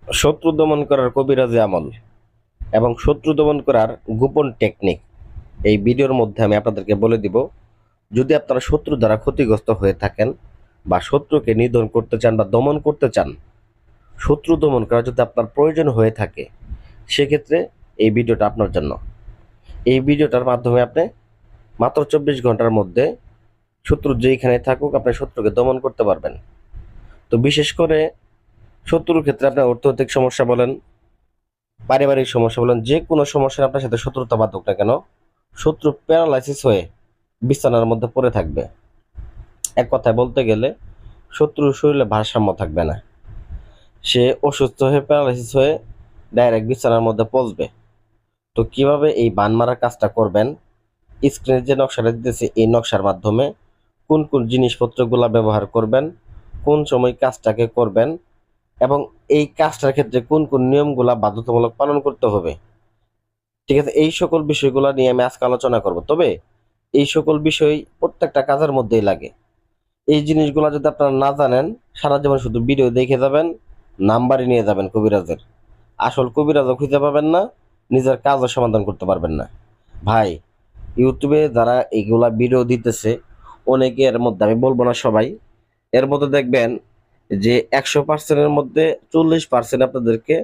শত্রু দমন করার কবিরাজি আমল এবং শত্রু দমন করার গোপন টেকনিক এই ভিডিওর মধ্যে আমি আপনাদেরকে বলে দিব। যদি আপনারা শত্রু দ্বারা ক্ষতিগ্রস্ত হয়ে থাকেন বা শত্রুকে নিধন করতে চান বা দমন করতে চান, শত্রু দমন করা যদি আপনার প্রয়োজন হয়ে থাকে, সেক্ষেত্রে এই ভিডিওটা আপনার জন্য। এই ভিডিওটার মাধ্যমে আপনি মাত্র 24 ঘন্টার মধ্যে শত্রু যেইখানে থাকুক আপনি শত্রুকে দমন করতে পারবেন। তো বিশেষ করে শত্রুর ক্ষেত্রে আপনার অর্থনৈতিক সমস্যা বলেন, পারিবারিক সমস্যা বলেন, যে কোনো সমস্যা আপনার সাথে শত্রুতা বাঁধুক না কেন, শত্রু প্যারালাইসিস হয়ে বিছানার মধ্যে পড়ে থাকবে। এক কথায় বলতে গেলে শত্রুর শরীরে ভারসাম্য থাকবে না, সে অসুস্থ হয়ে প্যারালাইসিস হয়ে ডাইরেক্ট বিছানার মধ্যে পৌঁছবে। তো কিভাবে এই বান মারার কাজটা করবেন, স্ক্রিনে যে নকশাটা দিতেছে এই নকশার মাধ্যমে কোন কোন জিনিসপত্রগুলা ব্যবহার করবেন, কোন সময় কাজটাকে করবেন এবং এই কাজটার ক্ষেত্রে কোন কোন নিয়মগুলা বাধ্যতামূলক পালন করতে হবে, ঠিক আছে, এই সকল বিষয়গুলো নিয়ে আমি আজকে আলোচনা করব। তবে এই সকল বিষয় প্রত্যেকটা কাজের মধ্যেই লাগে। এই জিনিসগুলো যদি আপনারা না জানেন, সারা জীবন শুধু ভিডিও দেখে যাবেন, নাম্বারই নিয়ে যাবেন কবিরাজের, আসল কবিরাজও খুঁজে পাবেন না, নিজের কাজও সমাধান করতে পারবেন না। ভাই, ইউটিউবে যারা এইগুলা ভিডিও দিতেছে, অনেকে এর মধ্যে, আমি বলবো না সবাই, এর মধ্যে দেখবেন যে 100%-এর মধ্যে 40% আপনাদেরকে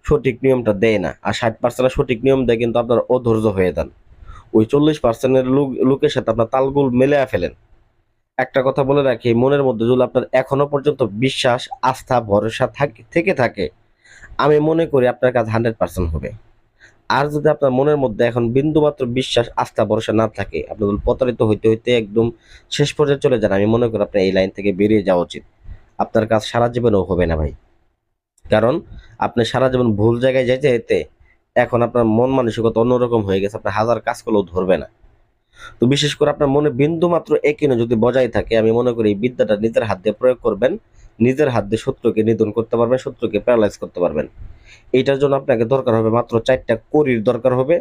সঠিক নিয়মটা দেয় না, আর 60% সঠিক নিয়ম দেয়, কিন্তু আপনার অধৈর্য হয়ে যান। ওই 40%-এর লোকের সাথে আপনার তালগোল মেলে ফেলেন। একটা কথা বলে রাখি, মনের মধ্যে যদি আপনার এখনো পর্যন্ত বিশ্বাস, আস্থা, ভরসা থেকে থাকে, আমি মনে করি আপনার কাজ 100% হবে। আর যদি আপনার মনের মধ্যে এখন বিন্দুমাত্র বিশ্বাস, আস্থা, ভরসা না থাকে, আপনি যদি প্রতারিত হইতে হইতে একদম শেষ পর্যায়ে চলে যান, আমি মনে করি আপনার এই লাইন থেকে বেরিয়ে যাওয়া উচিত। আপনার কাজ সারা জীবনেও হবে না ভাই। কারণ আপনি সারা জীবন ভুল জায়গায় যাইতে যেতে এখন আপনার মন মানসিকতা অন্যরকম হয়ে গেছে, আপনার হাজার কাজ করলেও ধরবে না। তো বিশেষ করে আপনার মনে বিন্দু মাত্র একই যদি বজায় থাকে, আমি মনে করি এই বিদ্যাটা নিজের হাত দিয়ে প্রয়োগ করবেন, নিজের হাত দিয়ে শত্রুকে নিধন করতে পারবেন, শত্রুকে প্যারালাইজ করতে পারবেন। এইটার জন্য আপনাকে দরকার হবে মাত্র 4টা কড়ির দরকার হবে,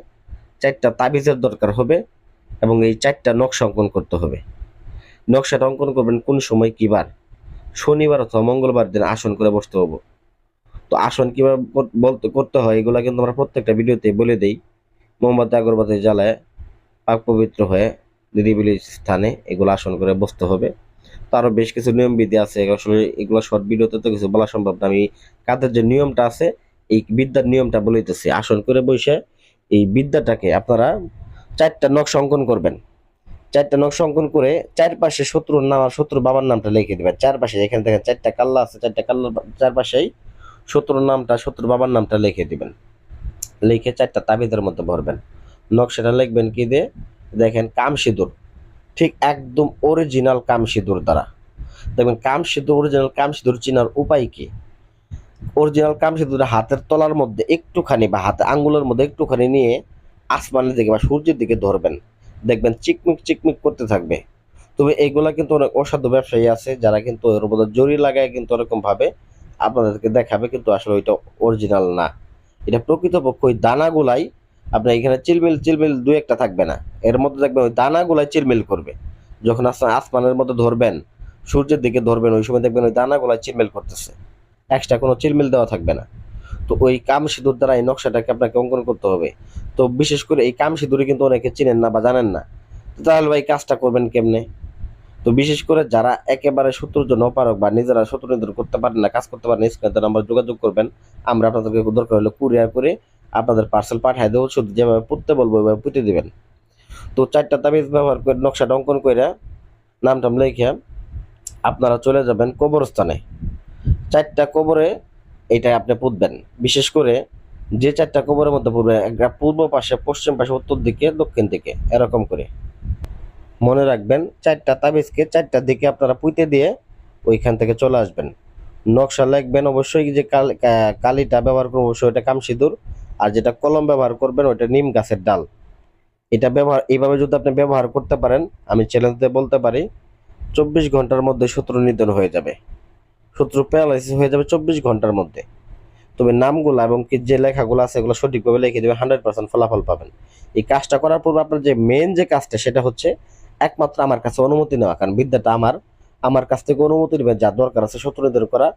4টা তাবিজের দরকার হবে এবং এই 4টা নকশা অঙ্কন করতে হবে। নকশাটা অঙ্কন করবেন কোন সময়, কি বার, শনিবার অথবা মঙ্গলবার দিন আসন করে বসতে হবে। তো আসন কিভাবে বলতে করতে হয় এগুলা কিন্তু আমরা প্রত্যেকটা ভিডিওতে বলে দেই। মোমবাতি আগরবাতি জ্বালায় পাক পবিত্র হয়ে নিরিবিলি স্থানে এগুলো আসন করে বসতে হবে। তো আরো বেশ কিছু নিয়ম বিধি আছে, আসলে এগুলো শর্ট ভিডিওতে তো কিছু বলা সম্ভব না। আমি কাদের যে নিয়মটা আছে, এই বিদ্যার নিয়মটা বলেইতেছি। আসন করে বসে এই বিদ্যাটাকে আপনারা 4টা নকশা অঙ্কন করবেন। 4টা নকশা অঙ্কন করে চারপাশে শত্রুর নাম আর শত্রুর বাবার নামটা লিখে দিবেন। চারপাশে এখানে দেখেন 4টা কাল্লা আছে, 4টা কাল্লার চারপাশেই শত্রুর নামটা, শত্রুর বাবার নামটা লিখে দিবেন। লিখে 4টা তাবিজের মধ্যে ভরবেন। নকশাটা লিখবেন কি দিয়ে, দেখেন কাম সিঁদুর, ঠিক একদম অরিজিনাল কাম সিঁদুর দ্বারা। দেখবেন কাম সিঁদুর, অরিজিনাল কাম সিঁদুর চিনার উপায় কি, অরিজিনাল কাম সিঁদুর হাতের তলার মধ্যে একটুখানি বা হাতে আঙ্গুলের মধ্যে একটুখানি নিয়ে আসমানের দিকে বা সূর্যের দিকে ধরবেন, দেখবেন চিকমিক চিকমিক করতে থাকবে। তবে এইগুলা কিন্তু অনেক অসাধু ব্যবসায়ী আছে যারা কিন্তু এর মধ্যে জরি লাগায় কিন্তু ওরকম ভাবে আপনাদেরকে দেখাবে, কিন্তু আসলে ওইটা অরিজিনাল না। এটা প্রকৃতপক্ষে ওই দানাগুলাই আপনার এখানে চিলমিল চিলমিল দু একটা থাকবে না, এর মধ্যে দেখবেন ওই দানাগুলাই চিলমিল করবে। যখন আসমানের মধ্যে ধরবেন, সূর্যের দিকে ধরবেন, ওই সময় দেখবেন ওই দানাগুলাই চিলমিল করতেছে, এক্সট্রা কোনো চিলমিল দেওয়া থাকবে না। তো ওই কাম সিঁদুর দ্বারা এই নকশাটাকে আপনাকে অঙ্কন করতে হবে। তো বিশেষ করে এই কাম সিঁদুরে কিন্তু অনেকে চিনেন না বা জানেন না। তো তাহলে ভাই কাজটা করবেন কেমনে? তো বিশেষ করে যারা একেবারে শত্রুর জন্য অপারক বা নিজেরা শত্রু নিধন করতে পারেন না, কাজ করতে পারেন, স্ক্রিনে নাম্বার যোগাযোগ করবেন। আমরা আপনাদেরকে দরকার হলে কুরিয়ার করে আপনাদের পার্সেল পাঠিয়ে দেবো, শুধু যেভাবে পুঁততে বলবো ওইভাবে পুঁতে দিবেন। তো 4টা তাবিজ ব্যবহার করে নকশাটা অঙ্কন করে নামটাম লিখে আপনারা চলে যাবেন কবরস্থানে। 4টা কবরে এটা আপনি পুঁতবেন। বিশেষ করে যে 4টা কবরের মধ্যে পুঁতবেন, একটা পূর্ব পাশে, পশ্চিম পাশে, উত্তর দিকে, দক্ষিণ দিকে, এরকম করে মনে রাখবেন। 4টা তাবিজকে 4টার দিকে আপনারা পুঁতে দিয়ে ওইখান থেকে চলে আসবেন। নকশা লিখবেন অবশ্যই, যে কালিটা ব্যবহার করবো অবশ্যই ওটা কামসিঁদুর, আর যেটা কলম ব্যবহার করবেন ওইটা নিম গাছের ডাল। এটা ব্যবহার, এইভাবে যদি আপনি ব্যবহার করতে পারেন, আমি চ্যালেঞ্জ দিয়ে বলতে পারি 24 ঘন্টার মধ্যে শত্রু নিধন হয়ে যাবে, শত্রু প্যারালাইসিস হয়ে যাবে 24 ঘন্টার মধ্যে। তবে নামগুলো এবং কি যে লেখাগুলো আছে এগুলো সঠিকভাবে লিখে দেবে, 100% ফলাফল পাবেন। এই কাজটা করার পর আপনার যে মেন যে কাজটা সেটা হচ্ছে একমাত্র আমার কাছে অনুমতি নেওয়া, কারণ বিদ্যাটা আমার, আমার কাছ থেকে অনুমতি নেবেন, যা দরকার আছে শত্রু নিধন করা,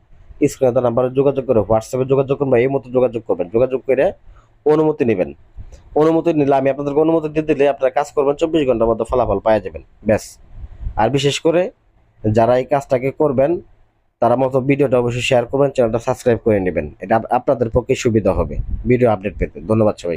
স্ক্রিনে দেওয়া নাম্বারে যোগাযোগ করে হোয়াটসঅ্যাপে যোগাযোগ করবেন, এই মতো যোগাযোগ করবেন। যোগাযোগ করে অনুমতি নেবেন। অনুমতি নিলে আমি আপনাদেরকে অনুমতি দিয়ে দিলে আপনারা কাজ করবেন, 24 ঘন্টার মধ্যে ফলাফল পাওয়া যাবেন, ব্যাস। আর বিশেষ করে যারা এই কাজটাকে করবেন তারা মতো ভিডিওটা অবশ্যই শেয়ার করবেন, চ্যানেলটা সাবস্ক্রাইব করে নেবেন। এটা আপনাদের পক্ষে সুবিধা হবে ভিডিও আপডেট পেতে। ধন্যবাদ সবাই।